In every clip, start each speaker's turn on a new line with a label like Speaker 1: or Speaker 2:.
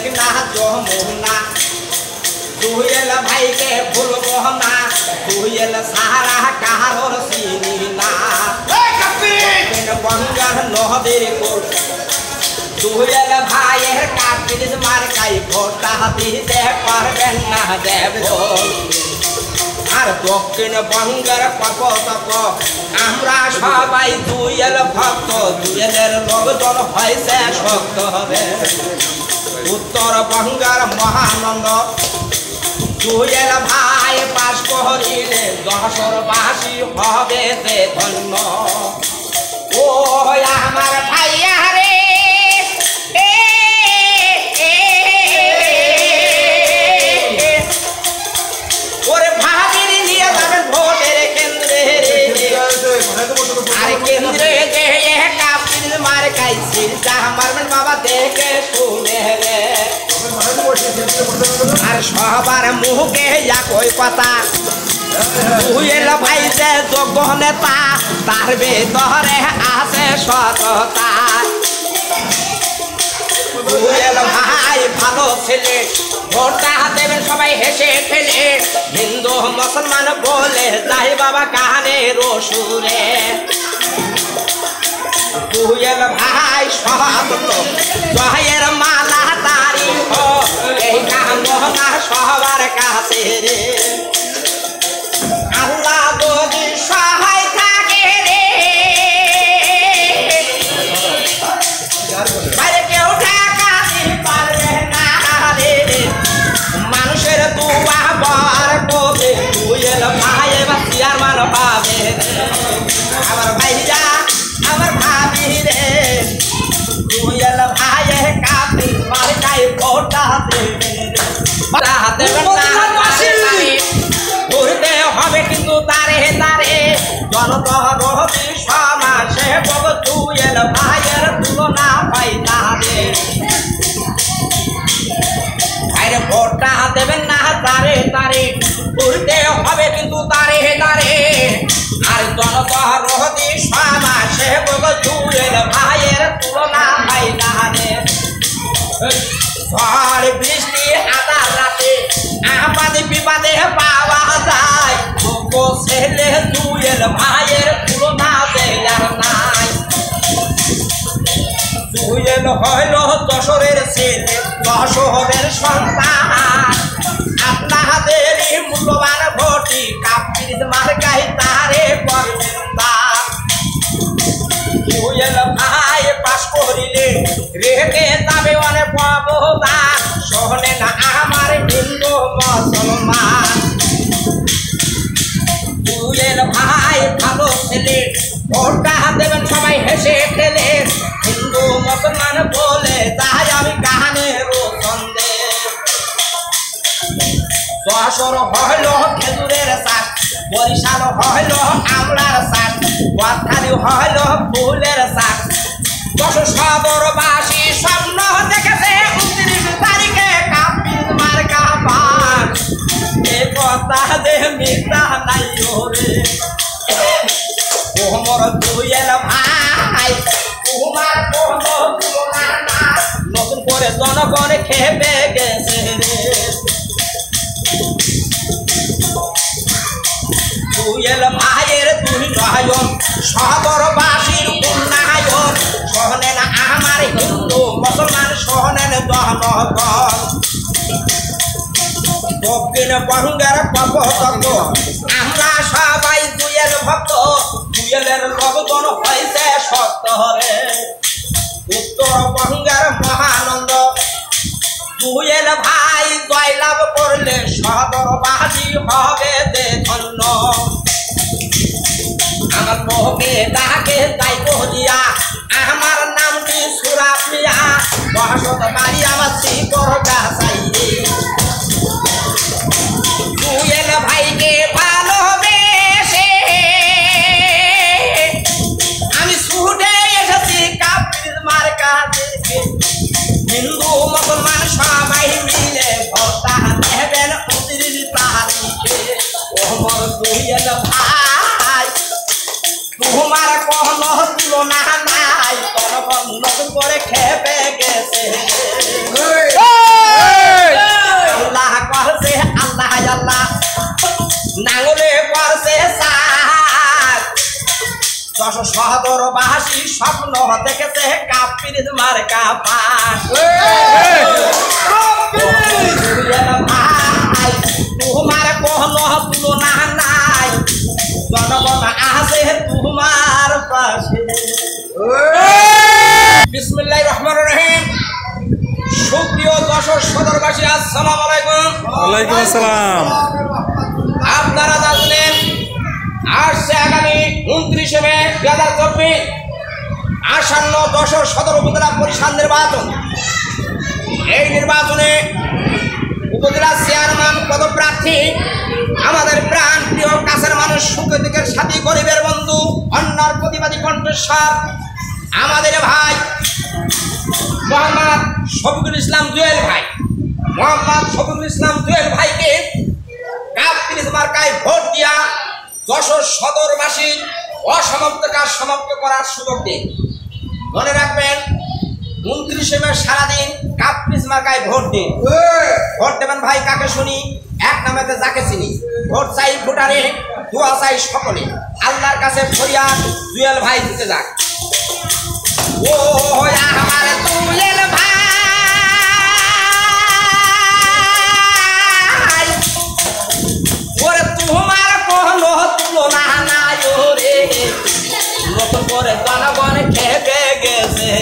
Speaker 1: মেঘনা যমুনা দুয়েল ভাইকে ভুলবো না দুয়েল সারা কাহার চিনি না গঙ্গার নদীর কোল দুয়েল ভাইয়ের কাপিস মার্কাই ভোটা দিতে পারবেন না দেব আর দক্ষিণ বঙ্গের কপতক আমরা সবাই দুয়েল ভক্ত দুয়েলের লোকজন হয়েছে শক্ত হবে উত্তর বঙ্গের মহানন্দ দুয়েল ভাই পাশ করিলে যশোরবাসী হবে যে ধন্য ও আমার ভাইয়া রে ওরে ভাবির নিয়ে যাবেন ভোটের কেন্দ্রে আর কেন্দ্রে যে কাপিল মার খাইছি মারবেন বাবা দেখে শুনে রে আর সবার মুখে একই কথা দুয়েল ভাই যে যোগ্য নেতা তার ভিতরে আছে সততা দুয়েল ভাই ভালো ছেলে ভোটটা দেবেন সবাই হেসে ফেলে হিন্দু মুসলমান বলে যাই বাবা কানের সুরে দুয়েল ভাই সৎ জয়ের মালা তারি এই কামনা সবার কাছে রে আল্লাহ যদি সহায় থাকে রে বাইরে কেউ টাকা দিতে পারবে না রে মানুষের দুয়া বার করে দুয়েল ভাই এবার চেয়ারম্যান পাবে আমার ভাইয়া আমার ভাবি রে দুয়েল ভাইয়ের কাপি মার্কাই ভোটা দেবেন ঘুরতে হবে কিন্তু তারে তারে জনতরবি সমাজে দুয়েল ভাইয়ের তুলনা পাই তারে বাইরে ভোটটা দেবেন না তারে তারে ঘুরতে হবে কিন্তু তারে তারে আর জনতরবি সমাজে দুয়েল ভাইয়ের তুলনা পাই তারে ঝড় বৃষ্টি আদার রাতে আমাদের বিবাদে পাওয়া যায় ছেলে দুয়েল ভাইয়ের তুলনা দেয়ার নাই দুয়েল হইল যশোরের ছেলে যশোরের সন্তান আপনাদেরই মূল্যবান ভোটি কাপিস মার্কাই তারে করবেন দান দুয়েল ভাই পাশ করিলে রেখে যাবে অনেক অবদান শোনে না আমার হিন্দু মুসলমান দুয়েল ভাই ভালো ছেলে ভোটটা দেবেন সবাই হেসে ফেলে হিন্দু মুসলমান বলে তাই আমি কাহানের সন্দেহ যশোর হইল খেজুরের চাষ বরিশাল হইল আমলার চাষ ওয়াখালি হইল ফুলের চাষ যশোর সদরবাসী স্বপ্ন দেখেছে 29 তারিখে কাপিল মার্কা পান এ কথা যে মিথ্যা নাই রে ওমর দুয়েল ভাই তোমার কোনো তুলনা না নতুন করে জনগণ খেপে গেছে রে দুয়েল ভাইয়ের দুই নয়ন সদরবাসীর উন্নয়ন শোনেন আমার হিন্দু মুসলমান শোনেন জনগণ দক্ষিণ বঙ্গের কপতক আমরা সবাই দুয়েল ভক্ত দুয়েলের লোকজন হয়েছে সত্য রে উত্তর বঙ্গের মহানন্দ দুয়েল ভাই জয়লাভ করলে সদরবাসী হবে যে ধন্য আমার লোকে তাকে তাই কহিয়া আমার নামটি সুরাপিয়া বসত বাড়ি আমার শিকর গাছাই দুয়েল ভাইকে ভালোবেসে আমি ছুটে এসেছি কাপিল মার্কা দেখে হিন্দু মুসলমান সবাই মিলে ভোটটা দেবেন 29 তারিখে ওমর দুয়েল ভাই তোমার কোনো তুলনা নাই জনগণ নতুন করে খেপে গেছে স্বপ্ন দেখেছে কাপির মার্কা পান ভাই তোমার কোনো তুলনা নাই জনগণ আছে তোমার পাশে বিসমিল্লাহির রহমানির রহিম সুপ্রিয় যশোর সদরবাসী আসসালামু আলাইকুম
Speaker 2: ওয়ালাইকুম আসসালাম
Speaker 1: আপনারা জানেন আসছে আগামী 29 মে 2024 আসন্ন যশোর সদর উপজেলা পরিষদ নির্বাচন এই নির্বাচনে উপজেলা চেয়ারম্যান পদপ্রার্থী আমাদের প্রাণ প্রিয় কাছের মানুষ সুখের দিকের সাথী গরিবের বন্ধু অন্যার প্রতিবাদী কণ্ঠস্বর আমাদের ভাই মোহাম্মদ শফিকুল ইসলাম জুয়েল ভাই মোহাম্মদ শফিকুল ইসলাম জুয়েল ভাইকে কাপির মার্কায় ভোট দিয়া যশোর সদরবাসী অসমাপ্ত কাজ সমাপ্ত করার সুযোগ দিন মনে রাখবেন 29 মে সারাদিন কাপির মার্কায় ভোট দিন ভোট দেবেন ভাই কাকে শুনি এক নামেতে যাকে চিনি ভোট চাই ভোটারে দোয়া চাই সকলে আল্লাহর কাছে ফরিয়াদ জুয়েল ভাই দিতে যাক ও আমার জুয়েল ভাই ওরে তোমার কোনো তুলনা নাই রে নতুন করে জনগণ খেপে গেছে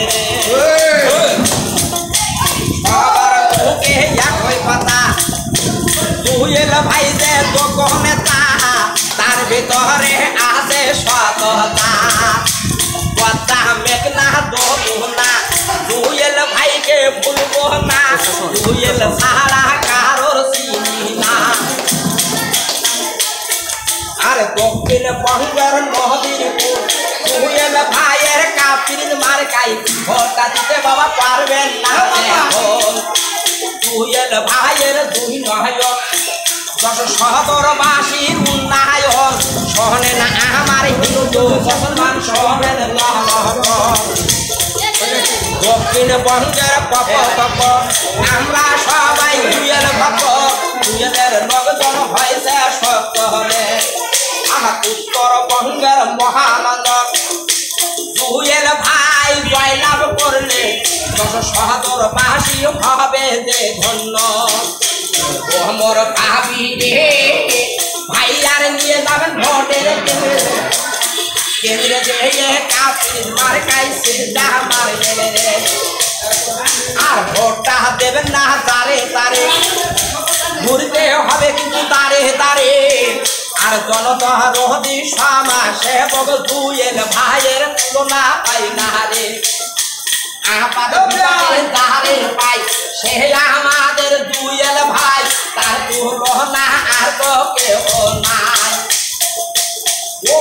Speaker 1: সবার মুখে একই কথা জুয়েল ভাই যে যোগ্য নেতা তার ভিতরে আছে সততা কথা মেঘনা দেবো না জুয়েল ভাইকে ভুলবো না জুয়েল সারা কারোর চিনি না আর দক্ষিণ বঙ্গের নদীরপুর জুয়েল ভাইয়ের কাপির মার্কাই ভোটটা দিতে বাবা পারবেন না এখন জুয়েল ভাইয়ের দুই নয়ন যশোর সদরবাসীর উন্নয়ন শোনে না আমার হিন্দু মুসলমান শোনেন দক্ষিণ বঙ্গের পপ আমরা সবাই জুয়েল ভক্ত জুয়েলের লোকজন হয়েছে সত্য হলে আমার উত্তরবঙ্গের মহানন্দ জুয়েল ভাই জয়লাভ করলে যশোর সদরবাসী হবে যে ধন্য মোর ভাবি রে ভাইয়ার নিয়ে যাবেন ভোটের কেন্দ্রে যে কাপির মার্কাই সিদ্ধা মারবে রে আর ভোটটা দেবেন না তারে তারে ঘুরতে হবে কিন্তু তারে তারে আর জনতা রোহদি সমাজ সেবক জুয়েল ভাইয়ের তুলনা পাই না রে আমাদের ভাই সে আমাদের জুয়েল ভাই তার তুলনা আর তো কেউ নাই ও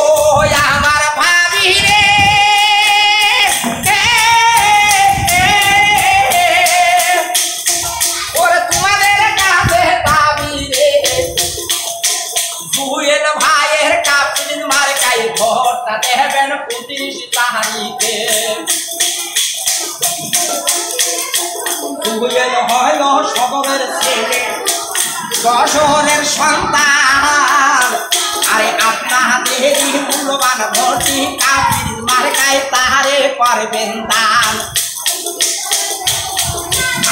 Speaker 1: আমার ভাবি রে ওরে তোমাদের কাছে ভাবি রে জুয়েল ভাইয়ের কাপির মার্কাই ভোটটা দেবেন 25 তারিখে জুয়েল হইল সদরের ছেলে যশোরের সন্তান আরে আপনাদেরই মূল্যবান ভোটটি কাপির মার্কায় তাহারে করবেন দান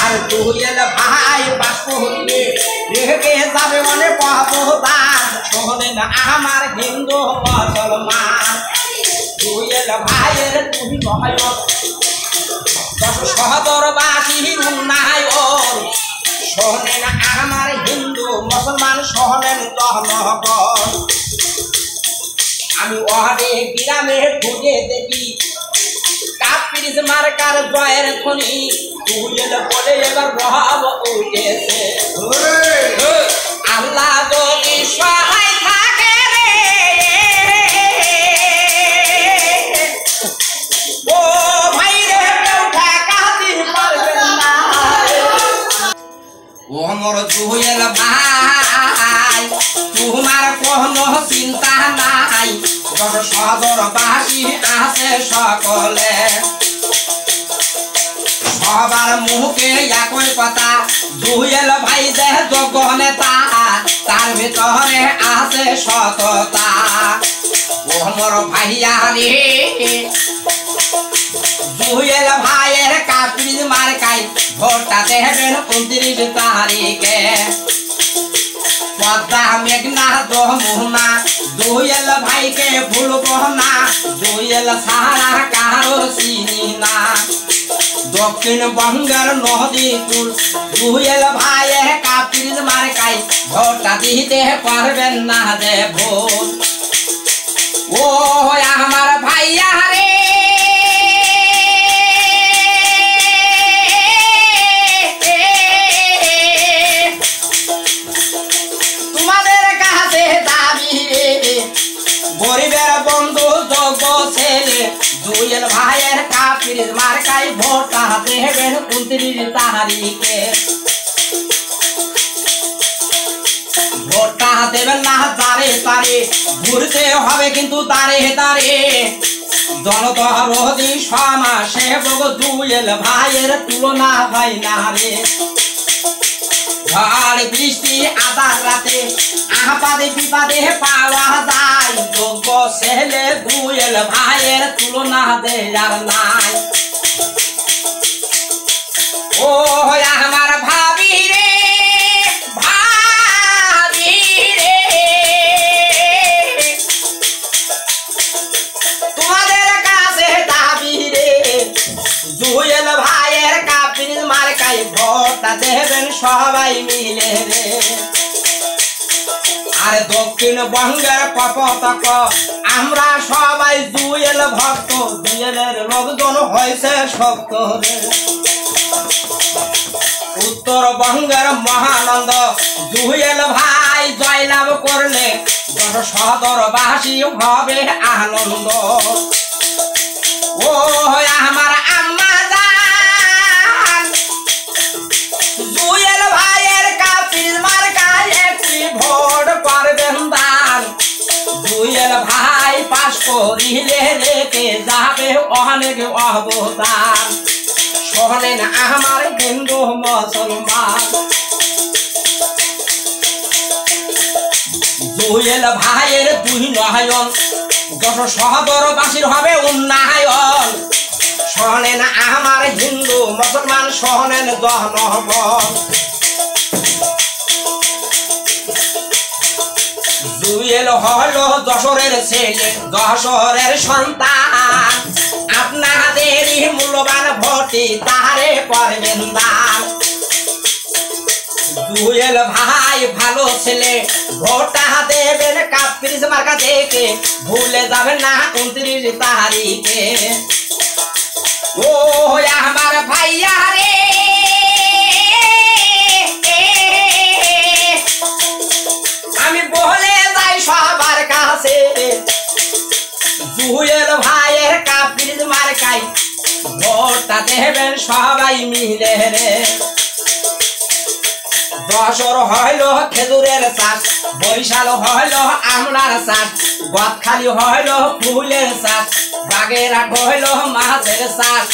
Speaker 1: আর জুয়েল ভাই বাষ্প হইলে রেখে যাবে অনেক অবদান শোনেন আমার হিন্দু মুসলমান জুয়েল ভাইয়ের দুই নয়ন সদরবাসীর উন্নয়ন শোনেন আমার হিন্দু মুসলমান শোনেন জনগণ আমি ওহারে গ্রামে খুঁজে দেখি কাপির মার্কার জয়ের ধ্বনি জুয়েল বলে এবার রহব উঠেছে আল্লাহ যদি সহায় থাকে রে ও ভাই রে কেউ ঠেকাতে পারবেন না ও মোর জুয়েল ভাই তোমার কোনো চিন্তা নাই সদরবাসী আছে সকলে সবার মুখে একই কথা জুয়েল ভাই যে যোগ্য নেতা তার ভিতরে আছে সততা ও আমার ভাইয়া রে জুয়েল ভাইয়ের কাপির মার্কায় ভোটটা দেবেন 29 তারিখে পদ্মা মেঘনা যমুনা জুয়েল ভাইকে ভুলবো না জুয়েল সারা কারো চিনি না দক্ষিণবঙ্গের নদী কুল জুয়েল ভাইয়ের কাপির মার্কায় ভোটটা দিতে পারবেন না যে ভোট ও আমার ভাইয়া রে তোমাদের কাছে দাবি রে গরিবের বন্ধু যোগ্য ছেলে জুয়েল ভাইয়ের কাপির মার্কায় ভোটটা দেবেন 29 তারিখে ভোটটা দেবেন না তারে তারে ঘুরতে হবে কিন্তু তারে তারে জনদরদি সমাজসেবক জুয়েল ভাইয়ের তুলনা হয় না রে ঝড় বৃষ্টি আধার রাতে আপাদে বিপাদে পাওয়া যায় যোগ্য ছেলে জুয়েল ভাইয়ের তুলনা দেয়ার নাই ও আমার ভাবি রে ভাবি রে তোমাদের কাছে দাবি রে জুয়েল ভাইয়ের কাপির মার্কায় ভোটটা দেবেন সবাই মিলে রে আর দক্ষিণবঙ্গের পতাক আমরা সবাই জুয়েল ভক্ত জুয়েলের লোকজন হয়েছে শক্ত রে উত্তরবঙ্গের মহানন্দ জুয়েল ভাই জয়লাভ করলে সদরবাসী হবে আনন্দ ও আমার আম্মা জান জুয়েল ভাইয়ের কাপির মার্কায় একটি ভোট করবেন দান জুয়েল ভাই পাশ করিলে রেখে যাবে অনেক অবদান শোনেন আমার হিন্দু মুসলমান জুয়েল ভাইয়ের 2 নয়ন সদরবাসীর হবে উন্নয়ন শোনেন আমার হিন্দু মুসলমান শোনেন জনগণ জুয়েল হলো যশোরের ছেলে যশোরের সন্তান আপনাদেরই মূল্যবান ভোটে তারে করবেন দান জুয়েল ভাই ভালো ছেলে ভোটটা দেবেন কাপির মার্কা দেখে ভুলে যাবেন না 29 তারিখে ও আমার ভাইয়া রে আমি বলে যাই সবার কাছে জুয়েল ভাইয়ের কাপির মার্কায় ভোটটা দেবেন সবাই মিলে রে যশোর হইল খেজুরের চাষ বরিশাল হইল আমলার চাষ গদখালি হইল ফুলের চাষ বাগেরহাট হইল মাছের চাষ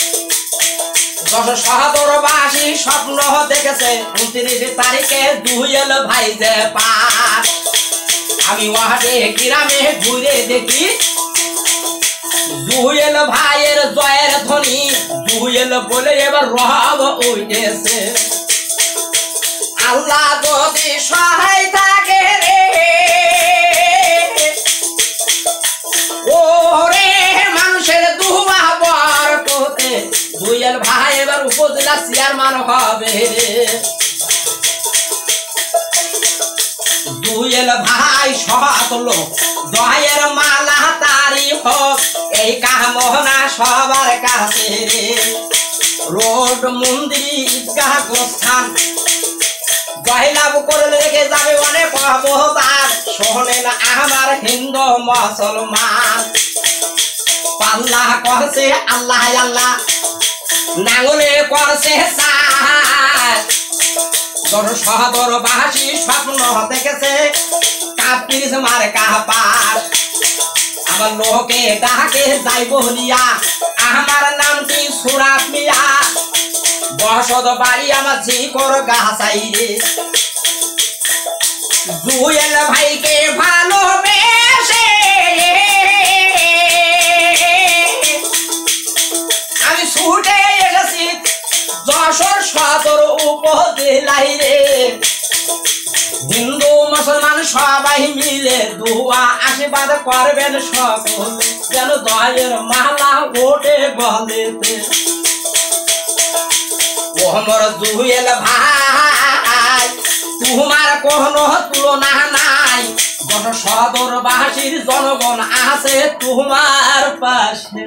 Speaker 1: যশোর সদরবাসী স্বপ্ন দেখেছে 29 তারিখে জুয়েল ভাই যে পাস আমি ওয়াহাটে গ্রামে ঘুরে দেখি জুয়েল ভাইয়ের জয়ের ধ্বনি জুয়েল বলে এবার রব উঠেছে আল্লাহ যদি সহায় থাকে রে ওরে মানুষের দুয়া বরকতে জুয়েল ভাই এবার উপজেলা চেয়ারম্যান হবে রে জুয়েল ভাই সৎ লোক জয়ের মালা তারি হোক এই কামনা সবার কাছে রে রোড মন্দির ঈদগাহ গোস্থান জয়লাভ করলে রেখে যাবে অনেক অবদান শোনেন আমার হিন্দু মুসলমান পাল্লা করছে আল্লাহ আল্লাহ নাঙলে করছে সদরবাসী স্বপ্ন দেখেছে কাপির মার্কা পাস আমার লোকে ডাকে যাই বলিয়া আমার নামটি সুরাত মিয়া বসত বাড়ি আমার ঝিকর গাছাই রে জুয়েল ভাইকে ভালোবেসে
Speaker 2: সদর উপজেলায় রে হিন্দু মুসলমান সবাই মিলে দুয়া আশীর্বাদ করবেন সকল যেন দয়ের মালা ওঠে গলেতে ওমর জুয়েল ভাই তোমার কোনো তুলনা নাই সদরবাসীর জনগণ আছে তোমার পাশে।